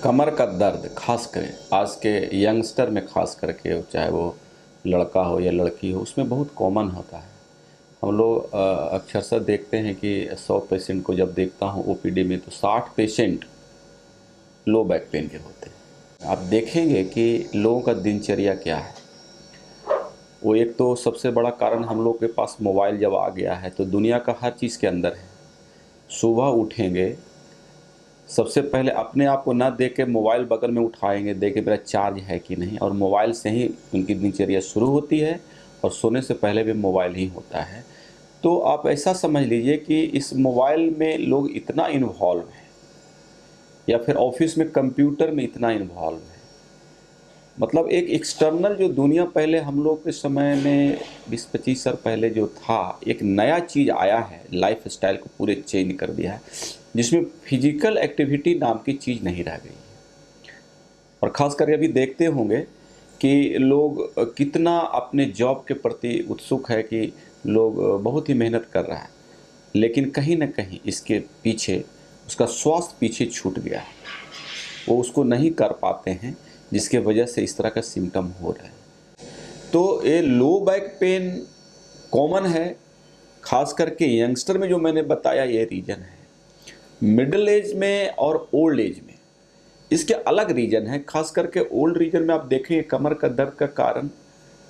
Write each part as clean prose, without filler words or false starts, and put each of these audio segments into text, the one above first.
कमर का दर्द खास कर आज के यंगस्टर में खास करके चाहे वो लड़का हो या लड़की हो उसमें बहुत कॉमन होता है। हम लोग अक्सर देखते हैं कि 100 पेशेंट को जब देखता हूँ ओपीडी में तो 60 पेशेंट लो बैक पेन के होते हैं। आप देखेंगे कि लोगों का दिनचर्या क्या है। वो एक तो सबसे बड़ा कारण हम लोग के पास मोबाइल जब आ गया है तो दुनिया का हर चीज़ के अंदर है। सुबह उठेंगे सबसे पहले अपने आप को ना देख के मोबाइल बगल में उठाएंगे, देखें मेरा चार्ज है कि नहीं, और मोबाइल से ही उनकी दिनचर्या शुरू होती है और सोने से पहले भी मोबाइल ही होता है। तो आप ऐसा समझ लीजिए कि इस मोबाइल में लोग इतना इन्वॉल्व हैं या फिर ऑफिस में कंप्यूटर में इतना इन्वॉल्व है। मतलब एक एक्सटर्नल जो दुनिया पहले हम लोग के समय में 20-25 साल पहले जो था, एक नया चीज़ आया है, लाइफ स्टाइल को पूरे चेंज कर दिया है, जिसमें फिजिकल एक्टिविटी नाम की चीज़ नहीं रह गई है। और ख़ास करके अभी देखते होंगे कि लोग कितना अपने जॉब के प्रति उत्सुक है कि लोग बहुत ही मेहनत कर रहा है, लेकिन कहीं ना कहीं इसके पीछे उसका स्वास्थ्य पीछे छूट गया है। वो उसको नहीं कर पाते हैं, जिसके वजह से इस तरह का सिम्टम हो रहा है। तो ये लो बैक पेन कॉमन है, खास करके यंगस्टर में जो मैंने बताया ये रीज़न है। मिडिल एज में और ओल्ड एज में इसके अलग रीज़न है। खास करके ओल्ड रीजन में आप देखें कमर का दर्द का कारण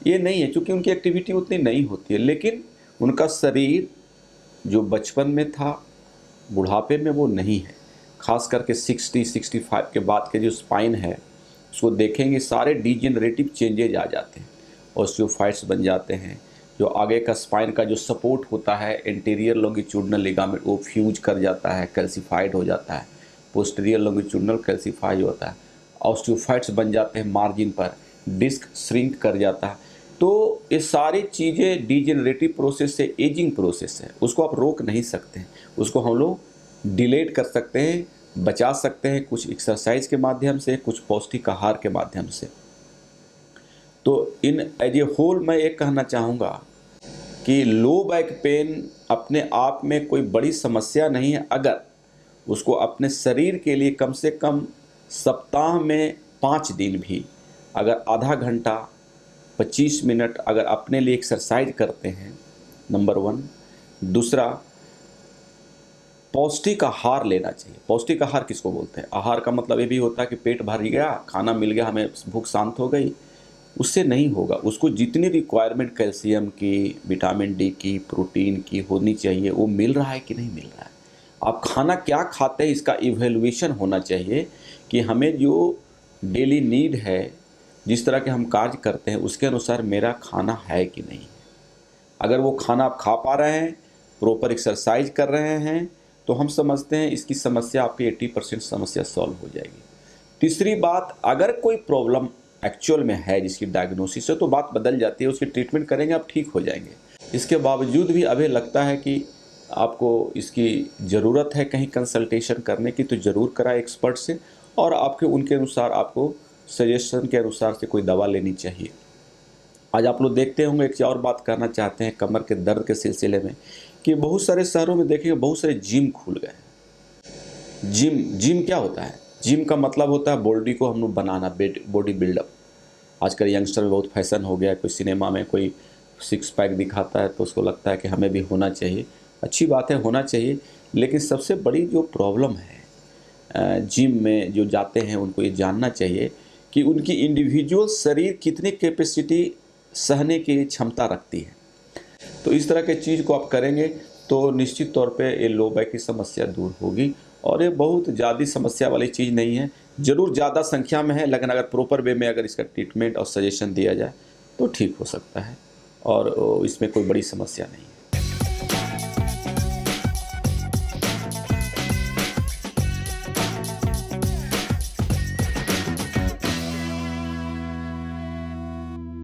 ये नहीं है, क्योंकि उनकी एक्टिविटी उतनी नहीं होती है, लेकिन उनका शरीर जो बचपन में था बुढ़ापे में वो नहीं है। खास करके 60-65 के बाद के जो स्पाइन है उसको देखेंगे, सारे डीजेनरेटिव चेंजेज आ जाते हैं, ऑस्टियोफाइट्स बन जाते हैं। जो आगे का स्पाइन का जो सपोर्ट होता है एंटीरियर लॉन्गिट्यूडनल लिगामेंट वो फ्यूज कर जाता है, कैल्सिफाइड हो जाता है। पोस्टीरियर लॉन्गिट्यूडनल कैल्सिफाई होता है, ऑस्टियोफाइट्स बन जाते हैं मार्जिन पर, डिस्क श्रिंक कर जाता है। तो ये सारी चीज़ें डीजेनरेटिव प्रोसेस से एजिंग प्रोसेस है, उसको आप रोक नहीं सकते हैं। उसको हम लोग डिलेट कर सकते हैं, बचा सकते हैं कुछ एक्सरसाइज के माध्यम से, कुछ पौष्टिक आहार के माध्यम से। तो इन एज ए होल मैं ये कहना चाहूँगा कि लो बैक पेन अपने आप में कोई बड़ी समस्या नहीं है, अगर उसको अपने शरीर के लिए कम से कम सप्ताह में 5 दिन भी अगर आधा घंटा 25 मिनट अगर अपने लिए एक्सरसाइज करते हैं, नंबर 1। दूसरा, पौष्टिक आहार लेना चाहिए। पौष्टिक आहार किसको बोलते हैं? आहार का मतलब ये भी होता है कि पेट भर गया, खाना मिल गया, हमें भूख शांत हो गई, उससे नहीं होगा। उसको जितनी रिक्वायरमेंट कैल्शियम की, विटामिन डी की, प्रोटीन की होनी चाहिए, वो मिल रहा है कि नहीं मिल रहा है। आप खाना क्या खाते हैं इसका इवैल्यूएशन होना चाहिए कि हमें जो डेली नीड है, जिस तरह के हम कार्य करते हैं, उसके अनुसार मेरा खाना है कि नहीं। अगर वो खाना आप खा पा रहे हैं, प्रॉपर एक्सरसाइज कर रहे हैं, तो हम समझते हैं इसकी समस्या आपकी 80% समस्या सॉल्व हो जाएगी। तीसरी बात, अगर कोई प्रॉब्लम एक्चुअल में है जिसकी डायग्नोसिस है तो बात बदल जाती है, उसकी ट्रीटमेंट करेंगे आप ठीक हो जाएंगे। इसके बावजूद भी अभी लगता है कि आपको इसकी ज़रूरत है कहीं कंसल्टेशन करने की, तो ज़रूर कराएं एक्सपर्ट से, और आपके उनके अनुसार आपको सजेशन के अनुसार से कोई दवा लेनी चाहिए। आज आप लोग देखते होंगे, एक और बात करना चाहते हैं कमर के दर्द के सिलसिले में, कि बहुत सारे शहरों में देखेंगे बहुत सारे जिम खुल गए हैं। जिम क्या होता है? जिम का मतलब होता है बॉडी को हम लोग बनाना, बॉडी बिल्डअप। आजकल यंगस्टर में बहुत फैशन हो गया है, कोई सिनेमा में कोई 6 पैक दिखाता है तो उसको लगता है कि हमें भी होना चाहिए। अच्छी बात है, होना चाहिए, लेकिन सबसे बड़ी जो प्रॉब्लम है जिम में जो जाते हैं उनको ये जानना चाहिए कि उनकी इंडिविजुअल शरीर कितनी कैपेसिटी सहने की क्षमता रखती है। तो इस तरह के चीज़ को आप करेंगे तो निश्चित तौर पे ये लो बैक की समस्या दूर होगी, और ये बहुत ज़्यादा समस्या वाली चीज़ नहीं है। ज़रूर ज़्यादा संख्या में है, लेकिन अगर प्रॉपर वे में अगर इसका ट्रीटमेंट और सजेशन दिया जाए तो ठीक हो सकता है, और इसमें कोई बड़ी समस्या नहीं है।